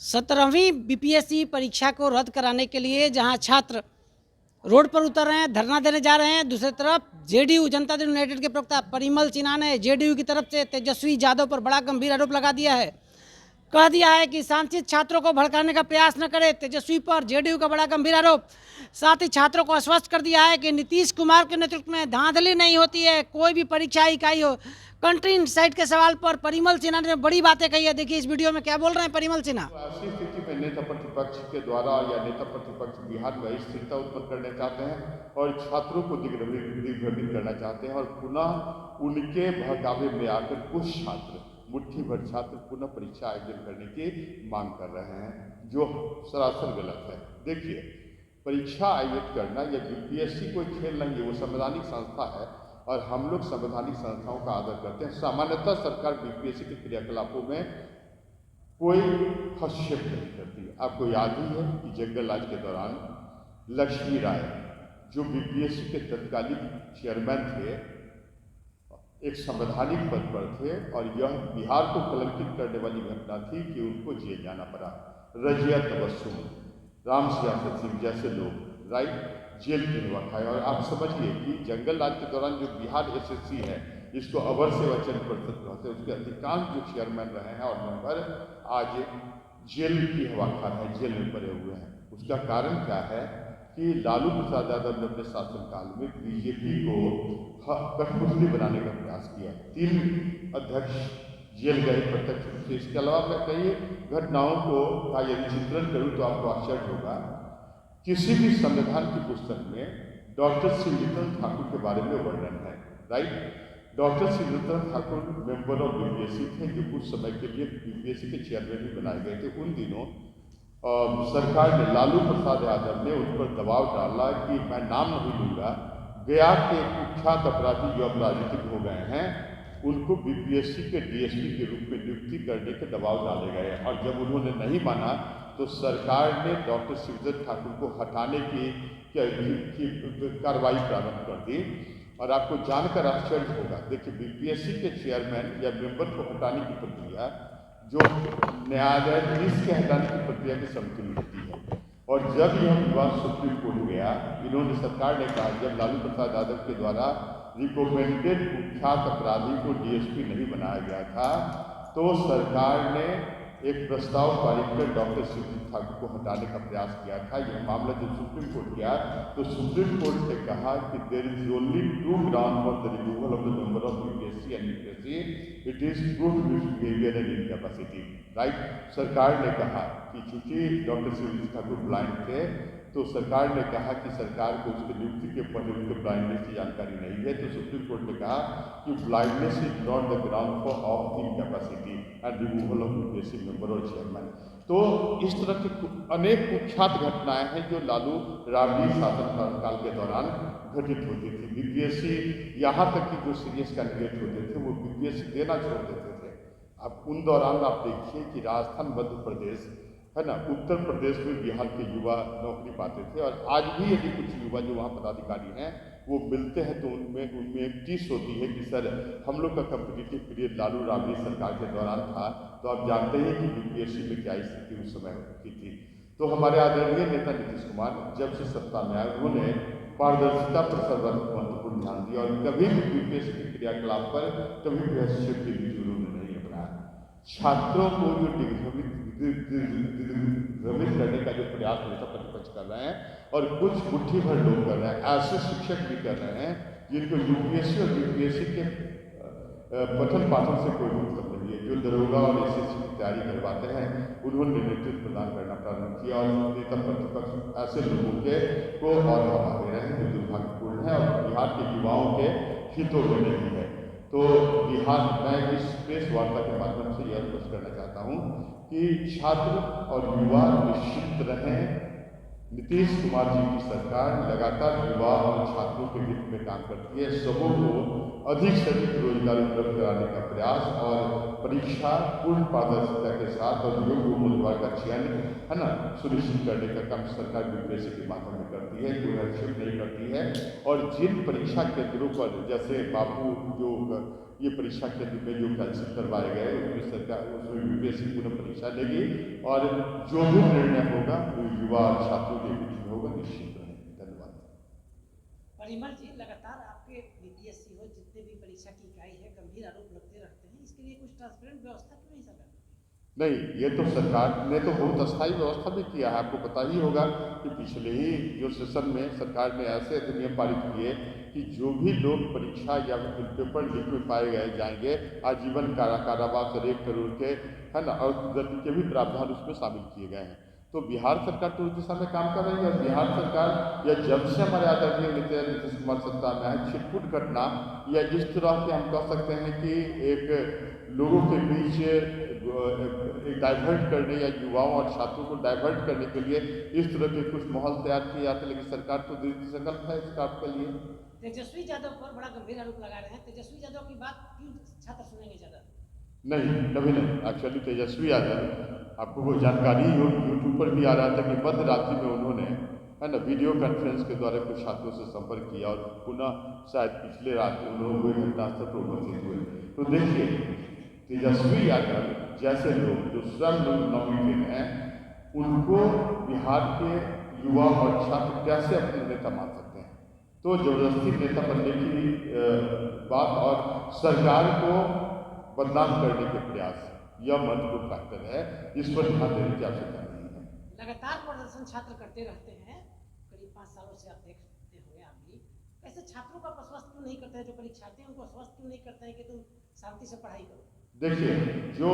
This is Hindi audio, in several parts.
17वीं बीपीएससी परीक्षा को रद्द कराने के लिए जहां छात्र रोड पर उतर रहे हैं, धरना देने जा रहे हैं, दूसरी तरफ जेडीयू जनता दल यूनाइटेड के प्रवक्ता परिमल सिन्हा ने जेडीयू की तरफ से तेजस्वी यादव पर बड़ा गंभीर आरोप लगा दिया है। कह दिया है कि शांतित छात्रों को भड़काने का प्रयास न करे। तेजस्वी पर जेडीयू का बड़ा गंभीर आरोप। साथ ही छात्रों को आश्वस्त कर दिया है कि नीतीश कुमार के नेतृत्व में धांधली नहीं होती है, कोई भी परीक्षा इकाई हो। कंट्री इनसाइट के सवाल पर परिमल सिन्हा ने बड़ी बातें कही है। देखिए इस वीडियो में क्या बोल रहे हैं परिमल सिन्हा। तो ऐसी स्थिति में नेता प्रतिपक्ष के द्वारा या नेता प्रतिपक्ष बिहार में स्थिरता उत्पन्न करना चाहते हैं और छात्रों को दिग्भ्रमित करना चाहते हैं और पुनः उनके बहकावे में आकर कुछ छात्र, मुट्ठी भर छात्र पुनः परीक्षा आयोजन करने की मांग कर रहे हैं, जो सरासर गलत है। देखिए, परीक्षा आयोजित करना या बीपीएससी कोई खेल नहीं है, वो संवैधानिक संस्था है और हम लोग संवैधानिक संस्थाओं का आदर करते हैं। सामान्यतः सरकार बीपीएससी के क्रियाकलापों में कोई हस्तक्षेप नहीं करती। आपको याद ही है कि जंगल राज के दौरान लक्ष्मी राय, जो बीपीएससी के तत्कालीन चेयरमैन थे, एक संवैधानिक पद पर थे और यह बिहार को कलंकित करने वाली घटना थी कि उनको जेल जाना पड़ा। रजिया तबस्सुम, राम सियासत सिंह जैसे लोग जेल की हवा खाए। और आप समझिए कि जंगल राज के दौरान जो बिहार एसएससी है, इसको अवर सेवा चयन परिषद कहते हैं, उसके अधिकांश जो चेयरमैन रहे हैं और मेंबर आज जेल की हवा खा रहे हैं, जेल में पड़े हुए हैं। उसका कारण क्या है कि लालू प्रसाद यादव ने अपने शासनकाल में बीजेपी को कठपुतली बनाने का प्रयास किया। 3 अध्यक्ष जेल गए प्रत्यक्ष रूप से। इसके अलावा मैं कई घटनाओं को यदि चित्रण करूँ तो आपको आश्चर्य होगा। किसी भी संविधान की पुस्तक में डॉक्टर शिवरतन ठाकुर के बारे में वर्णन है, doctor Shivratan Thakur member of BPSC थे, जो कुछ समय के लिए बीपीएससी के चेयरमैन भी बनाए गए थे। उन दिनों सरकार ने, लालू प्रसाद यादव ने उन पर दबाव डाला कि मैं नाम नहीं लूँगा, गया के कुख्यात अपराधी जो अब राजनीतिक हो गए हैं, उनको बीपीएससी के डीएसपी के रूप में नियुक्ति करने के दबाव डाले गए। और जब उन्होंने नहीं माना तो सरकार ने डॉक्टर शिवरतन ठाकुर को हटाने की कार्रवाई प्रारंभ कर दी। और आपको जानकर आश्चर्य होगा, देखिए बीपीएससी के चेयरमैन या मेंबर को हटाने की प्रक्रिया जो न्यायाधीश के हटाने की प्रक्रिया के समतुल्य होती है। और जब यह विवाद सुप्रीम कोर्ट गया, इन्होंने, सरकार ने कहा, जब लालू प्रसाद यादव के द्वारा रिकमेंडेड कुख्यात अपराधी को डीएसपी नहीं बनाया गया था, तो सरकार ने एक प्रस्ताव पारित कर डॉक्टर शिवरतन ठाकुर को हटाने का प्रयास किया था। यह मामला जब सुप्रीम कोर्ट गया तो सुप्रीम कोर्ट ने कहा कि there is only 2 ground for the removal of the member of BPSC and UPSC, it is proved misbehaviour and incapacity. सरकार ने कहा कि चूंकि डॉक्टर शिवरतन ठाकुर ब्लाइंड थे, तो सरकार ने कहा कि सरकार को उसकी नियुक्ति के पहले उनके ब्लाइंडनेस की जानकारी नहीं है। तो सुप्रीम कोर्ट ने कहा कि blindness is not the ground for of incapacity and removal of BPSC member और चेयरमैन। तो इस तरह की अनेक कुख्यात घटनाएं हैं जो लालू राबड़ी शासनकाल के दौरान घटित होती थी। बीपीएससी, यहाँ तक कि जो सीरियस कैंडिडेट होते थे वो बीपीएससी देना छोड़ देते थे। अब उन दौरान आप देखिए कि राजस्थान, मध्य प्रदेश है ना, उत्तर प्रदेश में बिहार के युवा नौकरी पाते थे। और आज भी यदि कुछ युवा जो वहाँ पदाधिकारी हैं वो मिलते हैं तो उनमें एक टीस होती है कि सर, हम लोग का कम्पिटिटिव पीरियड लालू राबड़ी सरकार के दौरान था, तो आप जानते हैं कि बीपीएससी में क्या स्थिति उस समय की थी। तो हमारे आदरणीय नेता नीतीश कुमार जब से सत्ता में आए, उन्होंने पारदर्शिता पर सर्वाधिक महत्वपूर्ण ध्यान दिया और कभी भी बीपीएससी के क्रियाकलाप पर कभी भी हस्तक्षेप की जरूरत नहीं अपनाया। छात्रों को जो भ्रमित करने का जो प्रयास नेता प्रतिपक्ष कर रहे हैं और कुछ मुट्ठी भर लोग कर रहे हैं, ऐसे शिक्षक भी कर रहे हैं जिनको यूपीएससी और बीपीएससी के पठन पाठन से कोई मतलब नहीं है, जो दरोगा और एसएससी की तैयारी करवाते हैं, उन्होंने नेतृत्व प्रदान करना प्रारंभ किया। और नेता प्रतिपक्ष ऐसे लोगों के को और हवा दे रहे हैं जो दुर्भाग्यपूर्ण है और बिहार के युवाओं के हितों में नहीं है। तो बिहार, मैं इस प्रेस वार्ता के माध्यम से यह स्पष्ट करना चाहता हूँ कि छात्र और युवा निश्चित रहें। नीतीश कुमार जी की सरकार लगातार युवा और छात्रों के हित में काम करती है। सबों को अधिक से अधिक रोजगार उपलब्ध कराने का प्रयास और परीक्षा पूर्ण पारदर्शिता के साथ और योग्य उम्मीदवार का चयन चयन है ना सुनिश्चित करने का काम सरकार यूपीएससी के माध्यम में करती है, कोई हस्तक्षेप नहीं करती है। और जिन परीक्षा केंद्रों पर जैसे बापू जो ये परीक्षा केंद्र में जो कैंसिल करवाए गए उसमें सरकार उसमें यूपीएससी पुनः परीक्षा लेगी और जो भी निर्णय होगा वो युवा छात्रों के बीच में होगा, निश्चित रहेंगे। धन्यवाद। परिमल जी, लगातार आपके बीपीएससी हो जितने भी परीक्षा की इकाई है गंभीर आरोप लगते रहते हैं, इसके लिए कुछ ट्रांसपेरेंट व्यवस्था क्यों नहीं सरकार? नहीं, ये तो सरकार ने तो बहुत अस्थायी व्यवस्था भी किया है। आपको पता ही होगा कि पिछले ही जो सेशन में सरकार ने ऐसे अधिनियम पारित किए कि जो भी लोग परीक्षा या फिर पेपर लीक में पाए गए जाएंगे आजीवन कारावास और 1 करोड़ के है ना और गति के भी प्रावधान उसमें शामिल किए गए हैं। तो बिहार सरकार तो उस दिशा में काम कर रही है। और बिहार सरकार या जब से हमारे आदरणीय नीतीश कुमार सत्ता में है, छिटपुट घटना या इस तरह के हम कह सकते हैं कि एक लोगों के बीच एक डाइवर्ट करने या युवाओं और छात्रों को डाइवर्ट करने के लिए इस तरह के कुछ माहौल तैयार किए जाते हैं, लेकिन सरकार तो दृढ़ संकल्प है इस काम के लिए। तेजस्वी यादव पर बड़ा गंभीर आरोप लगा रहे हैं, तेजस्वी यादव की बात क्यों छात्र सुनेंगे ज्यादा? नहीं, कभी नहीं। एक्चुअली तेजस्वी यादव आपको वो जानकारी यूट्यूब पर भी आ रहा था कि मध्य रात्रि में उन्होंने है ना वीडियो कॉन्फ्रेंस के द्वारा कुछ छात्रों से संपर्क किया और पुनः शायद पिछले रात उन्होंने घटनास्थल पर उपस्थित हुए। तो देखिए, तेजस्वी यादव जैसे लोग जो स्वयं नॉमिनेटेड हैं उनको बिहार के युवा और छात्र कैसे अपने नेता मान सकते हैं? तो जबरदस्ती नेता बनने की बात और सरकार को बदनाम करने के प्रयास यह महत्वपूर्ण फैक्टर है, इस पर ध्यान देने की आवश्यकता नहीं है। लगातार प्रदर्शन छात्र करते रहते हैं, करीब 5 सालों से आप देखते होंगे आप भी। ऐसे छात्रों का आश्वस्त क्यों नहीं करते हैं? जो परीक्षार्थी हैं उनको आश्वस्त क्यों नहीं करते हैं कि तुम शांति से पढ़ाई करो? देखिए, जो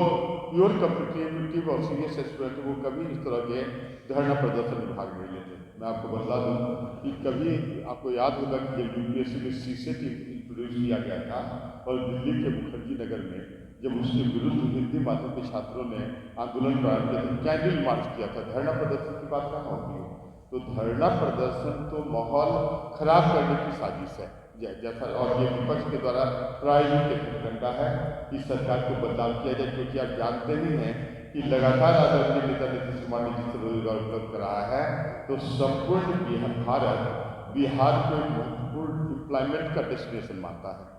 प्योर कॉम्पिटिटिव और सीरियस स्टूडेंट वो कभी इस तरह के धरना प्रदर्शन में भाग नहीं लेते। मैं आपको बता दूं कि कभी आपको याद होगा कि जब यूपीएससी में सीसेट इंट्रोड्यूस किया गया था और दिल्ली के मुखर्जी नगर में जब उसके विरुद्ध हिंदी माध्यम के छात्रों ने आंदोलन प्रारंभ किया था, कैंडल मार्च किया था, धरना प्रदर्शन की बात कहाँ होती है? तो धरना प्रदर्शन तो माहौल खराब करने की साजिश है जैसा, और ये विपक्ष के द्वारा प्रायोजित एक प्रोपेगेंडा है कि सरकार को बदनाम किया जाए, क्योंकि आप जानते ही हैं कि लगातार आदरणीय नेता नीतीश कुमार ने जिस रोजगार उपलब्ध कराया है, तो संपूर्ण भारत बिहार को एक महत्वपूर्ण एम्प्लॉयमेंट का डेस्टिनेशन मानता है।